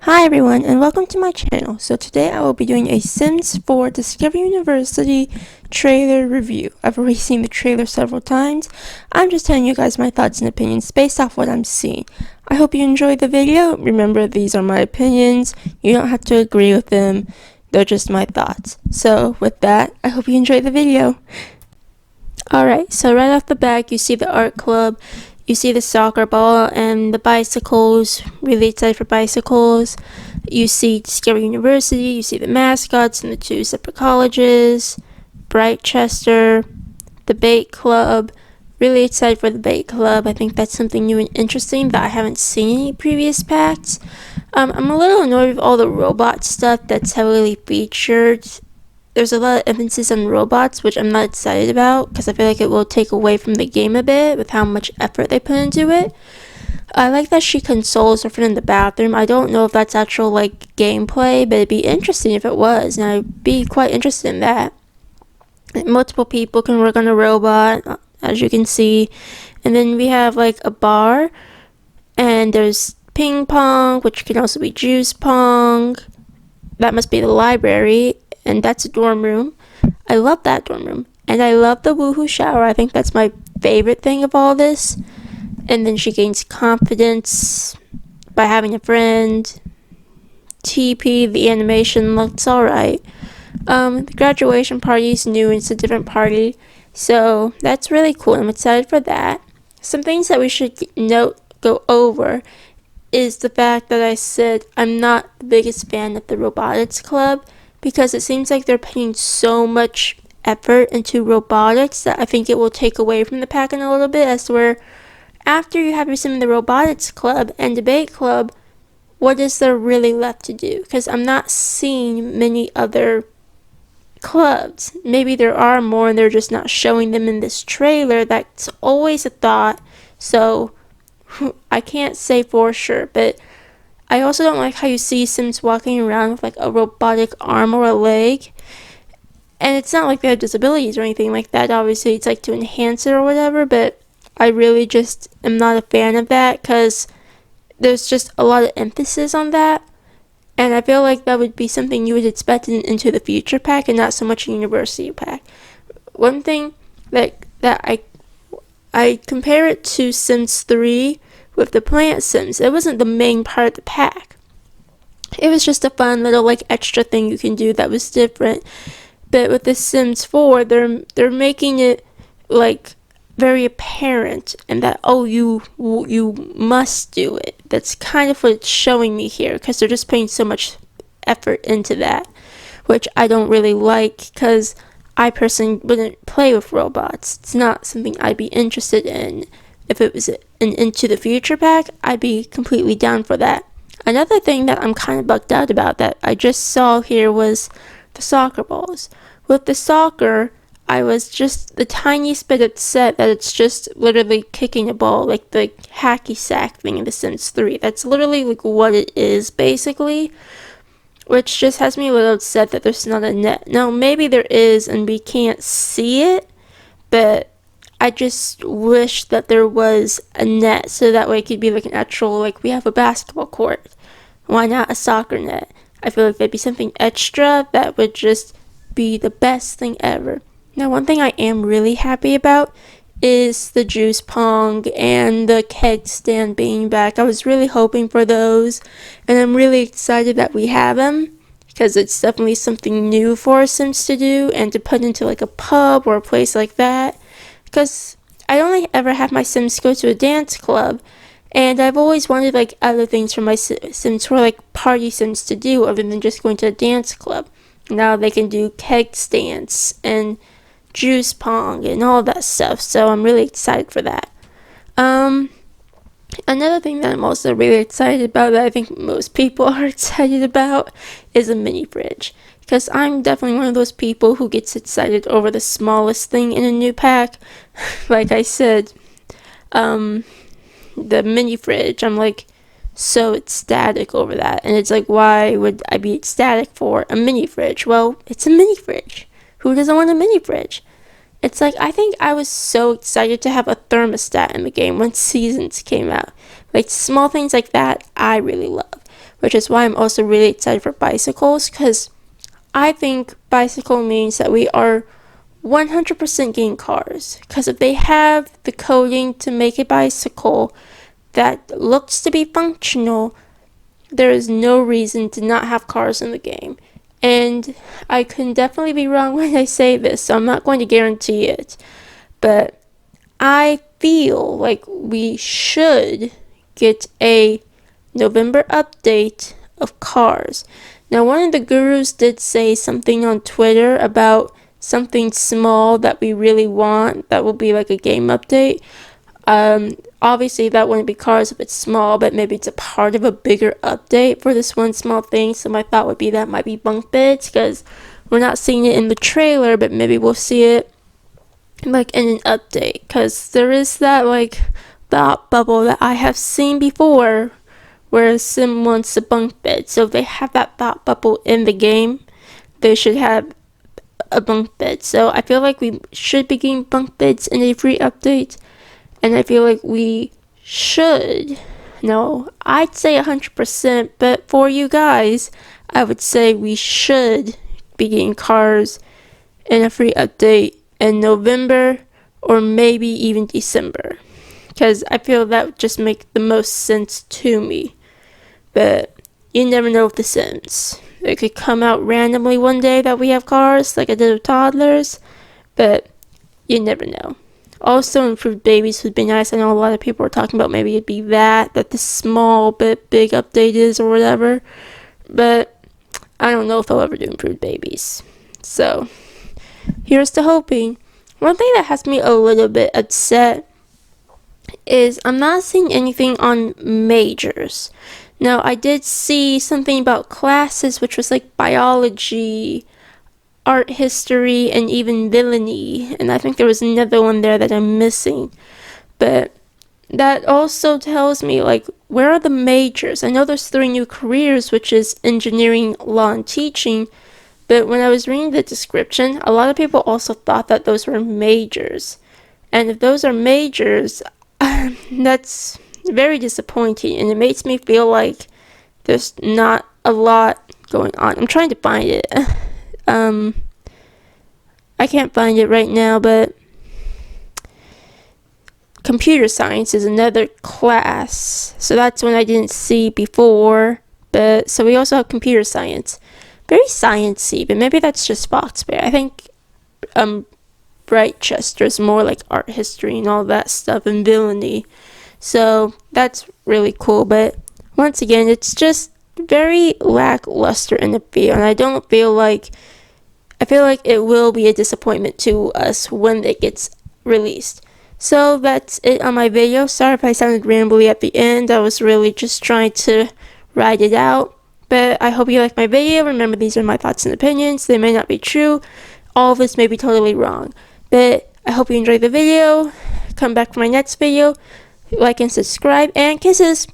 Hi everyone and welcome to my channel. So today I will be doing a Sims 4 Discovery University trailer review. I've already seen the trailer several times. I'm just telling you guys my thoughts and opinions based off what I'm seeing. I hope you enjoyed the video. Remember, these are my opinions. You don't have to agree with them. They're just my thoughts. So with that, I hope you enjoyed the video. Alright, so right off the bat you see the art club. You see the soccer ball and the bicycles, really excited for bicycles. You see Discovery University, you see the mascots and the two separate colleges, Brightchester, the bait club. Really excited for the bait club. I think that's something new and interesting that I haven't seen in any previous packs. I'm a little annoyed with all the robot stuff that's heavily featured. There's a lot of emphasis on robots, which I'm not excited about because I feel like it will take away from the game a bit with how much effort they put into it. I like that she consoles her friend in the bathroom. I don't know if that's actual gameplay, but it'd be interesting if it was, and I'd be quite interested in that. Multiple people can work on a robot, as you can see, and then we have a bar, and there's ping pong, which can also be juice pong. That must be the library. And that's a dorm room. I love that dorm room. And I love the woohoo shower. I think that's my favorite thing of all this. And then she gains confidence by having a friend. TP, the animation looks alright. The graduation party is new and it's a different party. So that's really cool. I'm excited for that. Some things that we should go over is the fact that I said I'm not the biggest fan of the robotics club, because it seems like they're putting so much effort into robotics that I think it will take away from the pack in a little bit, as to where after you have your sim in the robotics club and debate club, what is there really left to do? Because I'm not seeing many other clubs. Maybe there are more and they're just not showing them in this trailer. That's always a thought. So I can't say for sure, but I also don't like how you see Sims walking around with a robotic arm or a leg. And it's not like they have disabilities or anything like that. Obviously, it's to enhance it or whatever, but I really just am not a fan of that because there's just a lot of emphasis on that. And I feel like that would be something you would expect into the future pack and not so much a university pack. One thing that I compare it to Sims 3 with the plant sims. It wasn't the main part of the pack. It was just a fun little extra thing you can do that was different. But with the Sims 4, they're making it very apparent, and that you must do it. That's kind of what it's showing me here, because they're just putting so much effort into that, which I don't really like, because I personally wouldn't play with robots. It's not something I'd be interested in. If it was an Into the Future pack, I'd be completely down for that. Another thing that I'm kind of bugged out about that I just saw here was the soccer balls. With the soccer, I was just the tiniest bit upset that it's just literally kicking a ball, like the hacky sack thing in The Sims 3. That's literally what it is, basically. Which just has me a little upset that there's not a net. Now, maybe there is and we can't see it, but I just wish that there was a net so that way it could be an actual, we have a basketball court. Why not a soccer net? I feel like that'd be something extra that would just be the best thing ever. Now, one thing I am really happy about is the juice pong and the keg stand being back. I was really hoping for those, and I'm really excited that we have them, because it's definitely something new for Sims to do and to put into a pub or a place like that. Because I only ever have my Sims go to a dance club, and I've always wanted other things for my Sims for party Sims to do other than just going to a dance club. Now they can do keg stands and juice pong and all that stuff, so I'm really excited for that. Another thing that I'm also really excited about, that I think most people are excited about, is a mini fridge. Because I'm definitely one of those people who gets excited over the smallest thing in a new pack. Like I said, the mini fridge, I'm so ecstatic over that. And it's why would I be ecstatic for a mini fridge? Well, it's a mini fridge. Who doesn't want a mini fridge? It's I think I was so excited to have a thermostat in the game when Seasons came out. Small things like that, I really love. which is why I'm also really excited for bicycles, because I think bicycle means that we are 100% getting cars, because if they have the coding to make a bicycle that looks to be functional, there is no reason to not have cars in the game. And I can definitely be wrong when I say this, so I'm not going to guarantee it, but I feel like we should get a November update of cars. Now, one of the gurus did say something on Twitter about something small that we really want that will be like a game update. Obviously that wouldn't be cars if it's small, but maybe it's a part of a bigger update for this one small thing. So my thought would be that might be bunk beds, because we're not seeing it in the trailer, but maybe we'll see it like in an update, because there is that like thought bubble that I have seen before where Sim wants a bunk bed. So if they have that thought bubble in the game, they should have a bunk bed. So I feel like we should be getting bunk beds in a free update, and I feel like we should, no, I'd say 100%, but for you guys, I would say we should be getting cars in a free update in November or maybe even December, because I feel that would just make the most sense to me. But you never know with The Sims. It could come out randomly one day that we have cars, like I did with toddlers, but you never know. Also, improved babies would be nice. I know a lot of people are talking about maybe it'd be that the small but big update is or whatever, but I don't know if I'll ever do improved babies. So, here's to hoping. One thing that has me a little bit upset is I'm not seeing anything on majors. Now, I did see something about classes, which was like biology, art history, and even villainy, and I think there was another one there that I'm missing. But that also tells me, like, where are the majors? I know there's 3 new careers, which is engineering, law, and teaching, but when I was reading the description, a lot of people also thought that those were majors. And if those are majors, that's very disappointing, and it makes me feel like there's not a lot going on. I'm trying to find it. I can't find it right now, but computer science is another class, so that's one I didn't see before. But so we also have computer science, very sciencey, but maybe that's just Foxbear. I think Brightchester is more like art history and all that stuff, and villainy, so that's really cool. But once again, it's just very lackluster in the field, and I feel like it will be a disappointment to us when it gets released. So that's it on my video. Sorry if I sounded rambly at the end. I was really just trying to ride it out. But I hope you liked my video. Remember, these are my thoughts and opinions. They may not be true. All of this may be totally wrong. But I hope you enjoyed the video. Come back for my next video. Like and subscribe, and kisses.